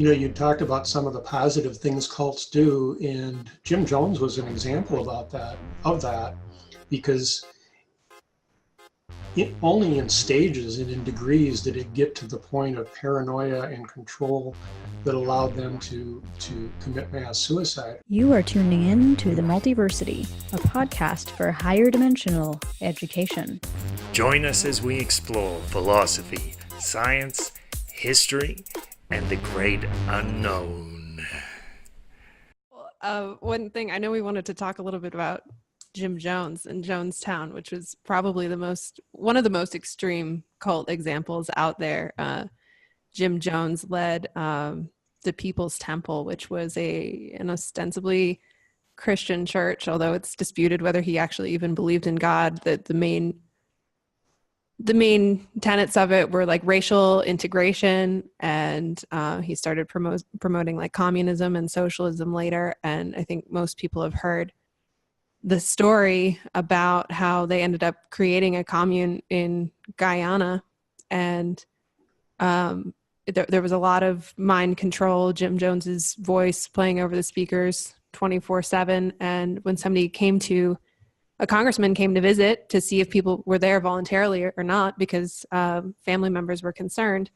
You talked about some of the positive things cults do, and Jim Jones was an example of that, because only in stages and in degrees did it get to the point of paranoia and control that allowed them to commit mass suicide. You are tuning in to the Multiversity, a podcast for higher dimensional education. Join us as we explore philosophy, science, history, and the great unknown. One thing, I know we wanted to talk a little bit about Jim Jones and Jonestown, which was probably one of the most extreme cult examples out there. Jim Jones led the People's Temple, which was an ostensibly Christian church, although it's disputed whether he actually even believed in God. That the main tenets of it were like racial integration, and he started promoting like communism and socialism later. And I think most people have heard the story about how they ended up creating a commune in Guyana, and there was a lot of mind control, Jim Jones's voice playing over the speakers 24/7. And when a congressman came to visit to see if people were there voluntarily or not, because family members were concerned,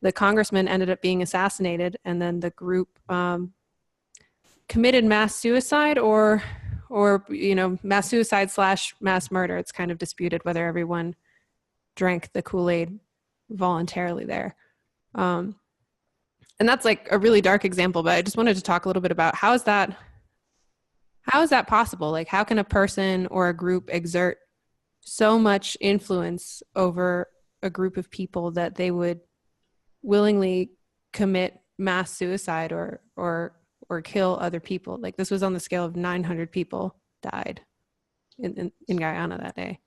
the congressman ended up being assassinated, and then the group committed mass suicide or mass suicide / mass murder. It's kind of disputed whether everyone drank the Kool-Aid voluntarily there. And that's like a really dark example, but I just wanted to talk a little bit about how is that possible? Like, how can a person or a group exert so much influence over a group of people that they would willingly commit mass suicide or kill other people? Like, this was on the scale of 900 people died in Guyana that day.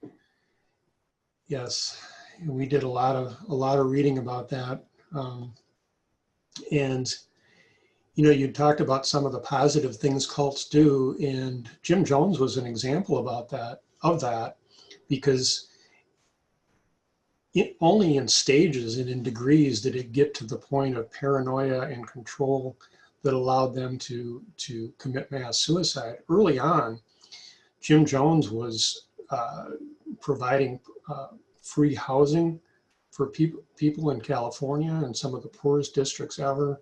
Yes, we did a lot of reading about that, and you talked about some of the positive things cults do, and Jim Jones was an example of that, because only in stages and in degrees did it get to the point of paranoia and control that allowed them to commit mass suicide. Early on, Jim Jones was providing free housing for people in California and some of the poorest districts ever,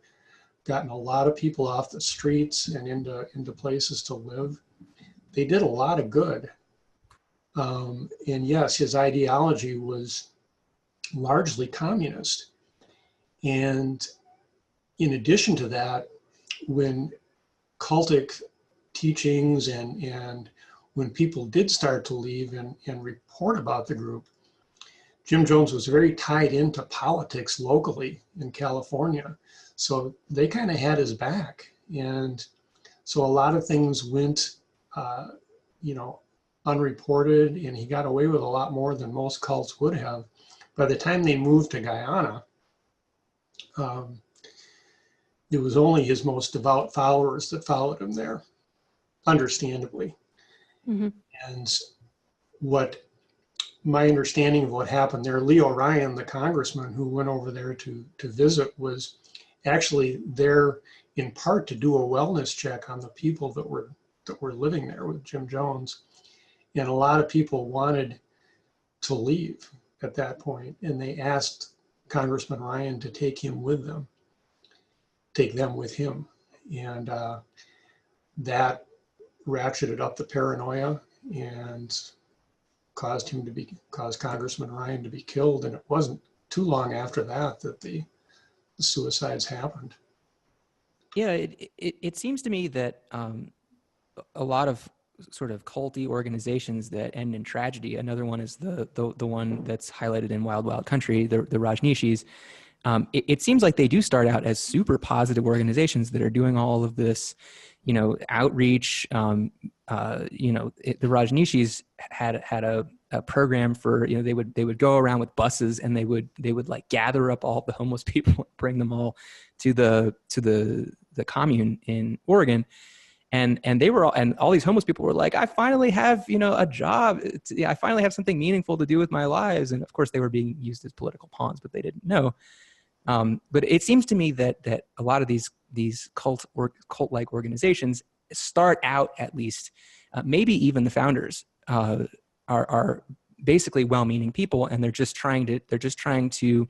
gotten a lot of people off the streets and into places to live. They did a lot of good. And yes, his ideology was largely communist. And in addition to that, when cultic teachings and when people did start to leave and report about the group, Jim Jones was very tied into politics locally in California. So they kind of had his back. And so a lot of things went, unreported, and he got away with a lot more than most cults would have. By the time they moved to Guyana, it was only his most devout followers that followed him there, understandably. Mm-hmm. And my understanding of what happened there, Leo Ryan, the congressman who went over there to visit, was actually there in part to do a wellness check on the people that were living there with Jim Jones. And a lot of people wanted to leave at that point, and they asked Congressman Ryan to take them with him. And that ratcheted up the paranoia and caused Congressman Ryan to be killed. And it wasn't too long after that the suicides happened. Yeah, it seems to me that a lot of sort of culty organizations that end in tragedy. Another one is the one that's highlighted in Wild Wild Country, the Rajneeshees. It seems like they do start out as super positive organizations that are doing all of this, outreach. The Rajneeshees had a program for, they would go around with buses, and they would like gather up all the homeless people and bring them all to the commune in Oregon. And they were all these homeless people were like, I finally have, a job. I finally have something meaningful to do with my lives. And of course they were being used as political pawns, but they didn't know. But it seems to me that a lot of these cult-like organizations start out, at least, maybe even the founders are basically well-meaning people, and they're just trying to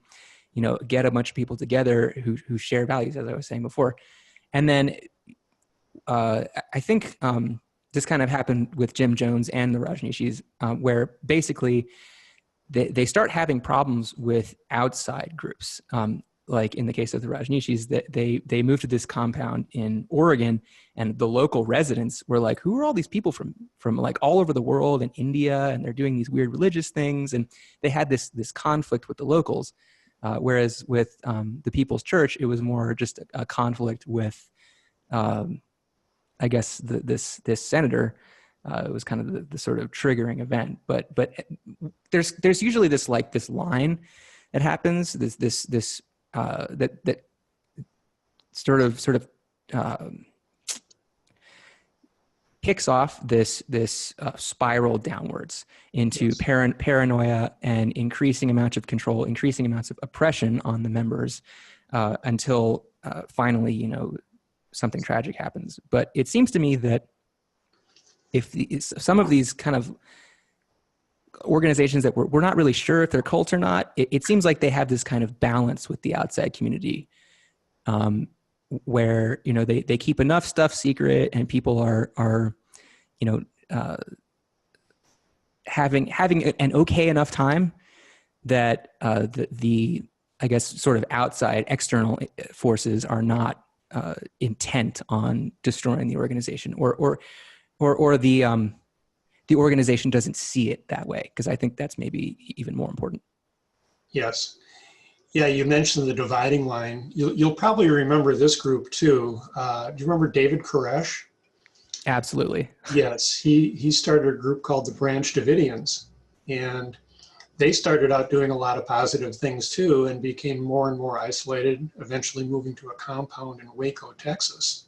get a bunch of people together who share values, as I was saying before. And then I think this kind of happened with Jim Jones and the Rajneeshees, where basically they start having problems with outside groups. Like in the case of the Rajneeshees, that they moved to this compound in Oregon, and the local residents were like, who are all these people from like all over the world and India, and they're doing these weird religious things, and they had this conflict with the locals. Whereas with the People's Church, it was more just a conflict with, I guess, this senator. It was kind of the sort of triggering event. But there's usually this line that happens. This that sort of kicks off this spiral downwards into paranoia and increasing amounts of control, increasing amounts of oppression on the members, until finally, something tragic happens. But it seems to me that if some of these kind of organizations that we're not really sure if they're cults or not, it seems like they have this kind of balance with the outside community, where they keep enough stuff secret, and people are having an okay enough time that the I guess sort of outside external forces are not intent on destroying the organization, or the organization doesn't see it that way, because I think that's maybe even more important. Yes. Yeah, you mentioned the dividing line. You'll probably remember this group too. Do you remember David Koresh? Absolutely. Yes, he started a group called the Branch Davidians, and they started out doing a lot of positive things too, and became more and more isolated, eventually moving to a compound in Waco, Texas.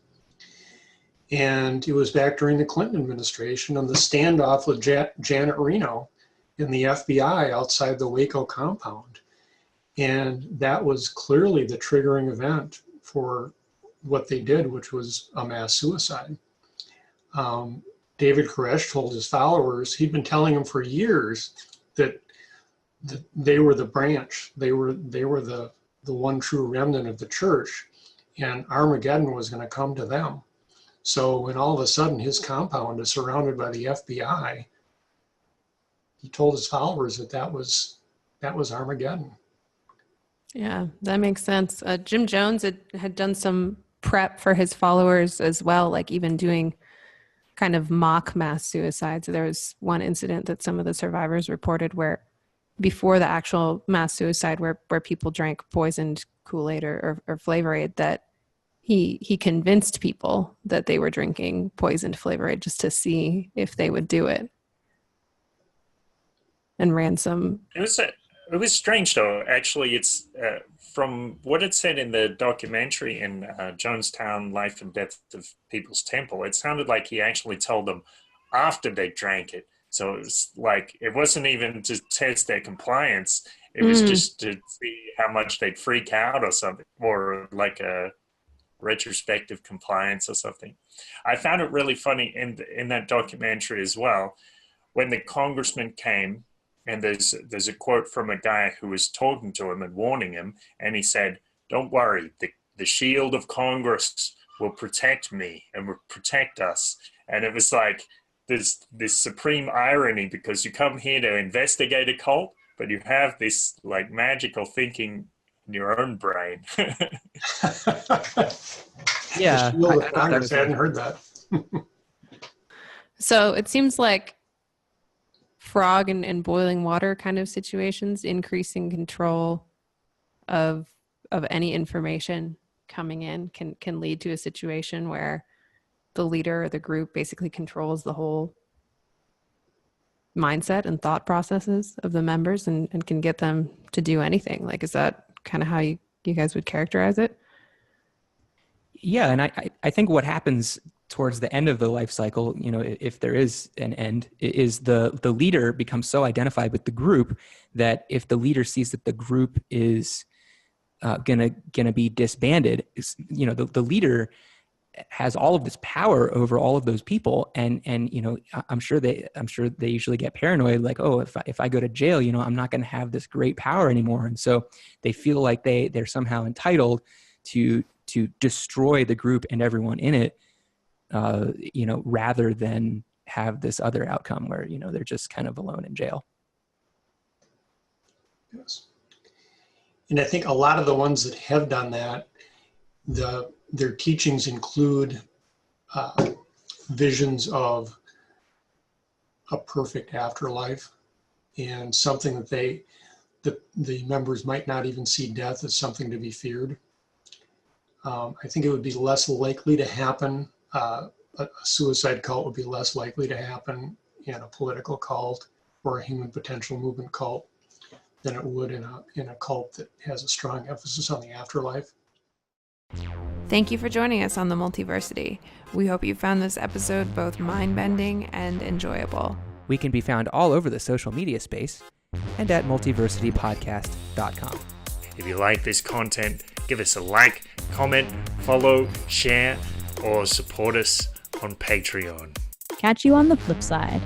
And it was back during the Clinton administration and the standoff with Janet Reno and the FBI outside the Waco compound. And that was clearly the triggering event for what they did, which was a mass suicide. David Koresh told his followers, he'd been telling them for years that they were the branch, they were the one true remnant of the church, and Armageddon was going to come to them. So when all of a sudden his compound is surrounded by the FBI, he told his followers that was Armageddon. Yeah, that makes sense. Jim Jones had done some prep for his followers as well, like even doing kind of mock mass suicides. There was one incident that some of the survivors reported where before the actual mass suicide where people drank poisoned Kool-Aid or Flavor Aid, that he convinced people that they were drinking poisoned Flavor Aid just to see if they would do it. And ran some... It was strange, though. Actually, it's from what it said in the documentary in Jonestown, Life and Death of People's Temple, it sounded like he actually told them after they drank it. So it was like, it wasn't even to test their compliance. It was just to see how much they'd freak out or something, or like a retrospective compliance or something. I found it really funny in that documentary as well, when the congressman came, and there's a quote from a guy who was talking to him and warning him, and he said, "Don't worry, the shield of Congress will protect me and will protect us." And it was like this supreme irony, because you come here to investigate a cult, but you have this like magical thinking in your own brain. Yeah, I hadn't heard that. So it seems like frog and boiling water kind of situations, increasing control of any information coming in can lead to a situation where the leader or the group basically controls the whole mindset and thought processes of the members and can get them to do anything. Like, is that kind of how you guys would characterize it? Yeah, and I think what happens towards the end of the life cycle, if there is an end, is the leader becomes so identified with the group that if the leader sees that the group is gonna be disbanded. You know, the leader has all of this power over all of those people, and you know, I'm sure they usually get paranoid, like, oh, if I go to jail, you know, I'm not going to have this great power anymore, and so they feel like they're somehow entitled to destroy the group and everyone in it, you know, rather than have this other outcome where, you know, they're just kind of alone in jail. Yes. And I think a lot of the ones that have done that, their teachings include visions of a perfect afterlife, and something that the members might not even see death as something to be feared. I think it would be less likely to happen. A suicide cult would be less likely to happen in a political cult or a human potential movement cult than it would in a cult that has a strong emphasis on the afterlife. Thank you for joining us on the Multiversity. We hope you found this episode both mind-bending and enjoyable. We can be found all over the social media space and at multiversitypodcast.com. If you like this content, give us a like, comment, follow, share, or support us on Patreon. Catch you on the flip side.